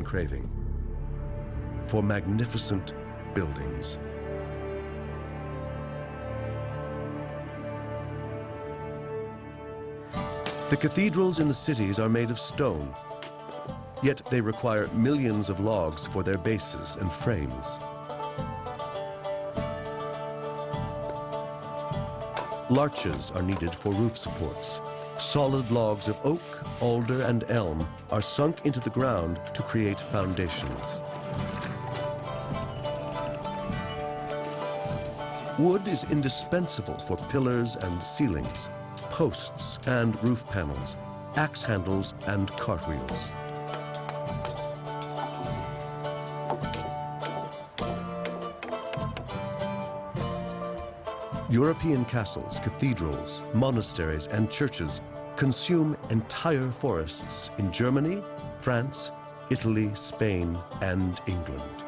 craving for magnificent buildings. The cathedrals in the cities are made of stone, yet they require millions of logs for their bases and frames. Larches are needed for roof supports. Solid logs of oak, alder, and elm are sunk into the ground to create foundations. Wood is indispensable for pillars and ceilings, posts and roof panels, axe handles and cartwheels. European castles, cathedrals, monasteries, and churches consume entire forests in Germany, France, Italy, Spain, and England.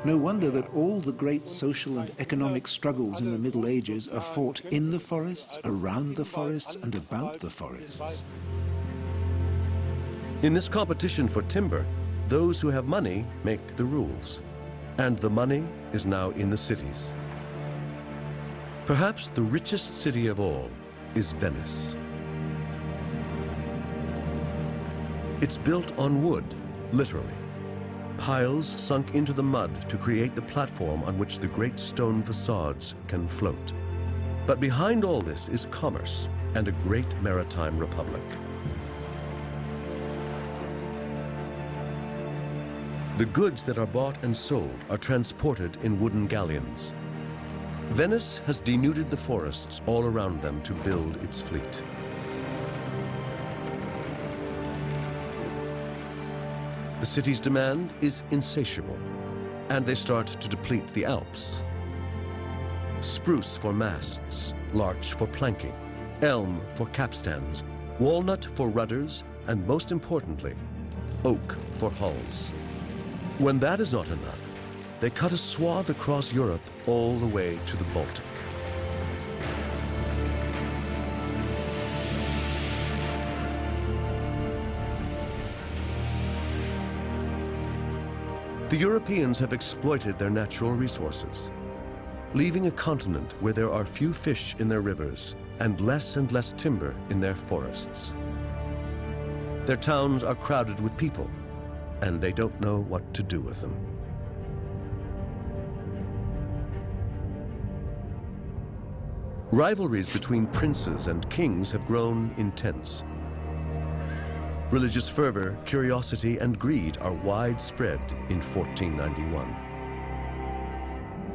No wonder that all the great social and economic struggles in the Middle Ages are fought in the forests, around the forests, and about the forests. In this competition for timber, those who have money make the rules, and the money is now in the cities. Perhaps the richest city of all is Venice. It's built on wood, literally. Piles sunk into the mud to create the platform on which the great stone facades can float. But behind all this is commerce and a great maritime republic. The goods that are bought and sold are transported in wooden galleons. Venice has denuded the forests all around them to build its fleet. The city's demand is insatiable, and they start to deplete the Alps. Spruce for masts, larch for planking, elm for capstans, walnut for rudders, and most importantly, oak for hulls. When that is not enough, they cut a swath across Europe all the way to the Baltic. The Europeans have exploited their natural resources, leaving a continent where there are few fish in their rivers and less timber in their forests. Their towns are crowded with people, and they don't know what to do with them. Rivalries between princes and kings have grown intense. Religious fervor, curiosity, and greed are widespread in 1491.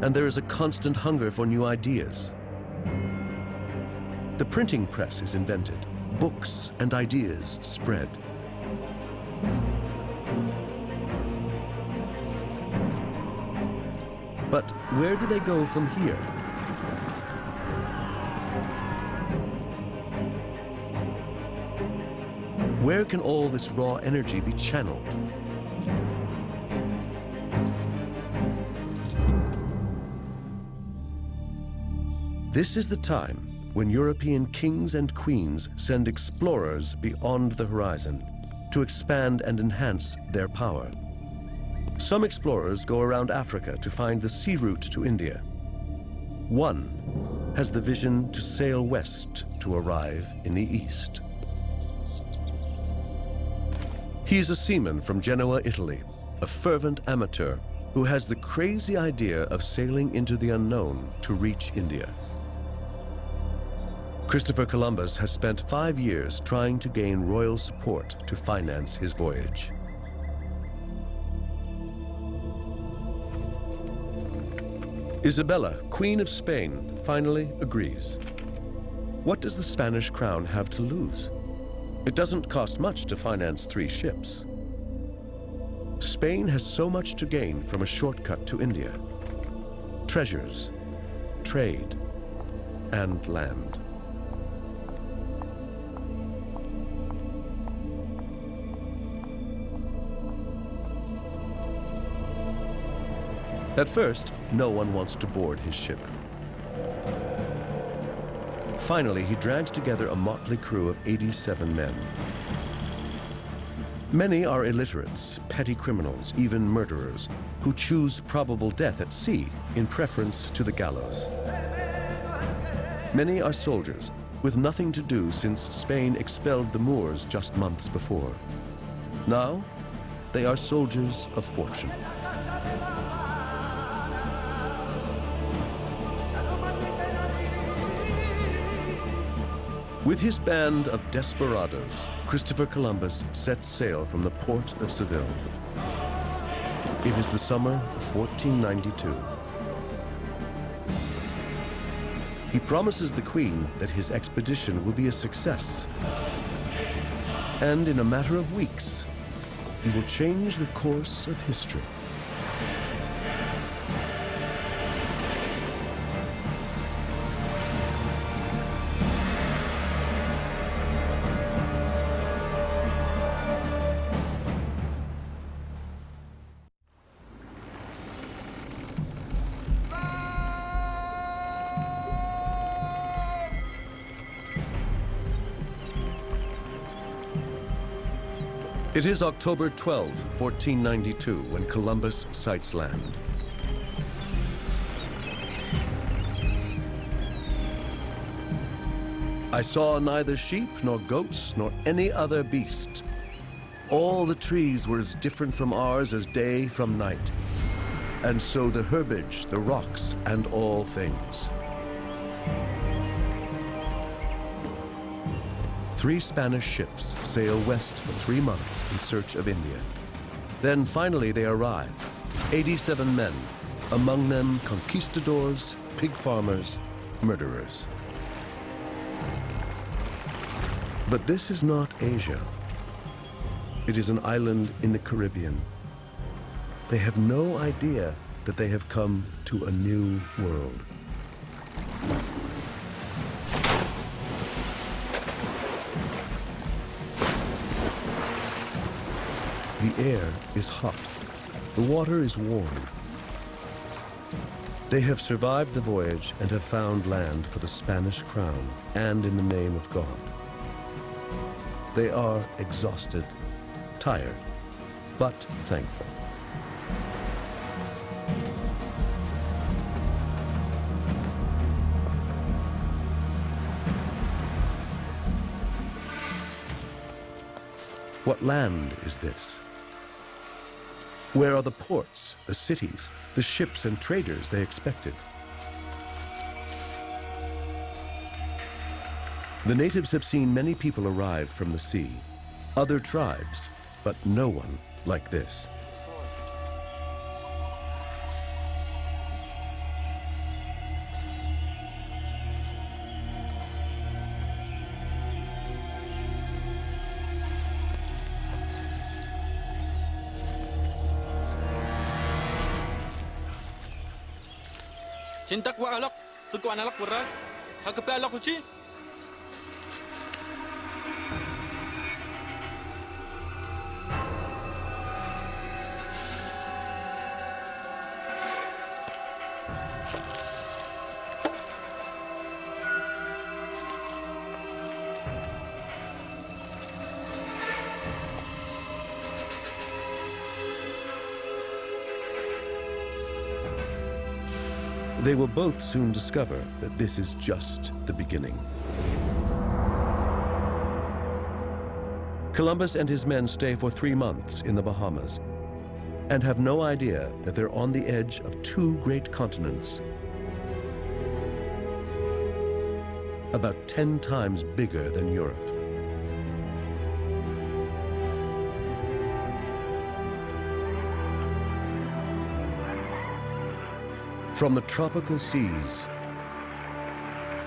And there is a constant hunger for new ideas. The printing press is invented. Books and ideas spread. But where do they go from here? Where can all this raw energy be channeled? This is the time when European kings and queens send explorers beyond the horizon to expand and enhance their power. Some explorers go around Africa to find the sea route to India. One has the vision to sail west to arrive in the east. He is a seaman from Genoa, Italy, a fervent amateur who has the crazy idea of sailing into the unknown to reach India. Christopher Columbus has spent 5 years trying to gain royal support to finance his voyage. Isabella, Queen of Spain, finally agrees. What does the Spanish crown have to lose? It doesn't cost much to finance 3 ships. Spain has so much to gain from a shortcut to India: treasures, trade, and land. At first, no one wants to board his ship. Finally, he drags together a motley crew of 87 men. Many are illiterates, petty criminals, even murderers, who choose probable death at sea in preference to the gallows. Many are soldiers, with nothing to do since Spain expelled the Moors just months before. Now, they are soldiers of fortune. With his band of desperados, Christopher Columbus sets sail from the port of Seville. It is the summer of 1492. He promises the Queen that his expedition will be a success. And in a matter of weeks, he will change the course of history. It is October 12, 1492, when Columbus sights land. I saw neither sheep nor goats nor any other beast. All the trees were as different from ours as day from night, and so the herbage, the rocks, and all things. 3 Spanish ships sail west for 3 months in search of India. Then finally they arrive, 87 men, among them conquistadors, pig farmers, murderers. But this is not Asia. It is an island in the Caribbean. They have no idea that they have come to a new world. The air is hot. The water is warm. They have survived the voyage and have found land for the Spanish crown and in the name of God. They are exhausted, tired, but thankful. What land is this? Where are the ports, the cities, the ships and traders they expected? The natives have seen many people arrive from the sea, other tribes, but no one like this. Cintak wa alak, suku analak pura, hakape alak uci. They will both soon discover that this is just the beginning. Columbus and his men stay for 3 months in the Bahamas and have no idea that they're on the edge of 2 great continents, about 10 times bigger than Europe. From the tropical seas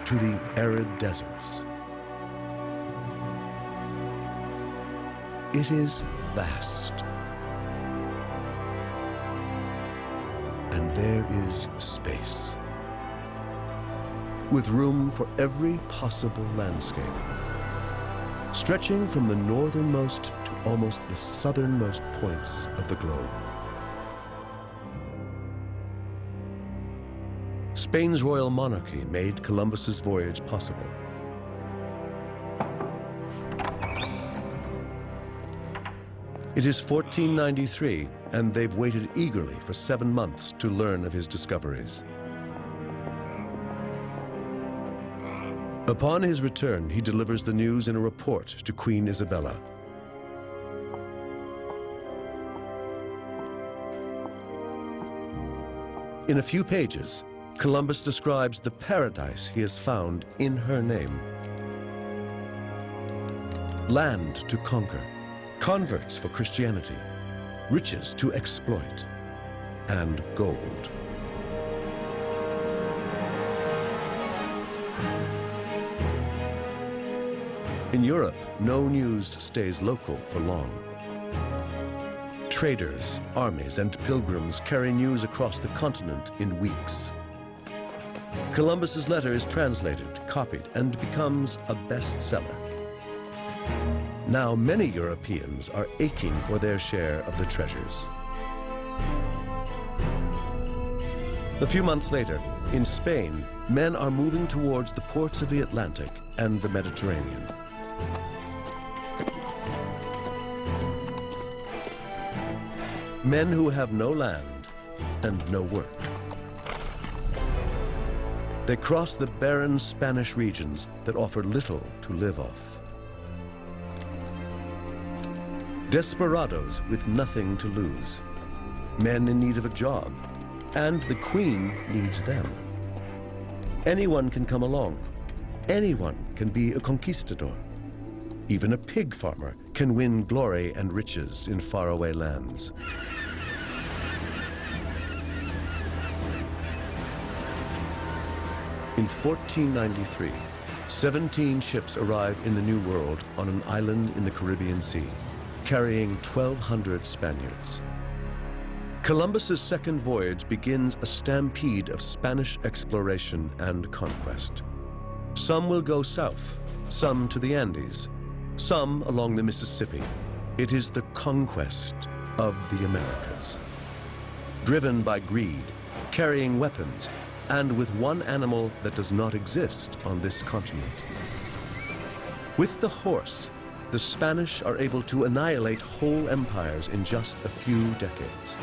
to the arid deserts, it is vast. And there is space, with room for every possible landscape, stretching from the northernmost to almost the southernmost points of the globe. Spain's royal monarchy made Columbus's voyage possible. It is 1493, and they've waited eagerly for 7 months to learn of his discoveries. Upon his return, he delivers the news in a report to Queen Isabella. In a few pages, Columbus describes the paradise he has found in her name. Land to conquer, converts for Christianity, riches to exploit, and gold. In Europe, no news stays local for long. Traders, armies, and pilgrims carry news across the continent in weeks. Columbus's letter is translated, copied, and becomes a bestseller. Now many Europeans are aching for their share of the treasures. A few months later, in Spain, men are moving towards the ports of the Atlantic and the Mediterranean. Men who have no land and no work. They cross the barren Spanish regions that offer little to live off. Desperados with nothing to lose. Men in need of a job, and the Queen needs them. Anyone can come along. Anyone can be a conquistador. Even a pig farmer can win glory and riches in faraway lands. In 1493, 17 ships arrive in the New World on an island in the Caribbean Sea, carrying 1,200 Spaniards. Columbus's second voyage begins a stampede of Spanish exploration and conquest. Some will go south, some to the Andes, some along the Mississippi. It is the conquest of the Americas. Driven by greed, carrying weapons, and with one animal that does not exist on this continent. With the horse, the Spanish are able to annihilate whole empires in just a few decades.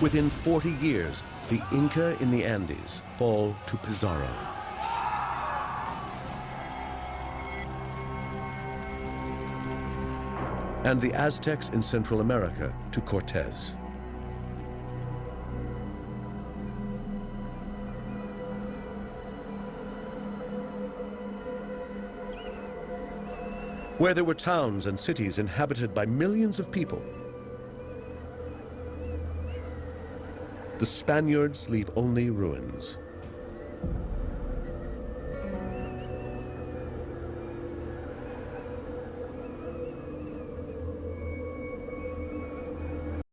Within 40 years, the Inca in the Andes fall to Pizarro. And the Aztecs in Central America to Cortez. Where there were towns and cities inhabited by millions of people, the Spaniards leave only ruins.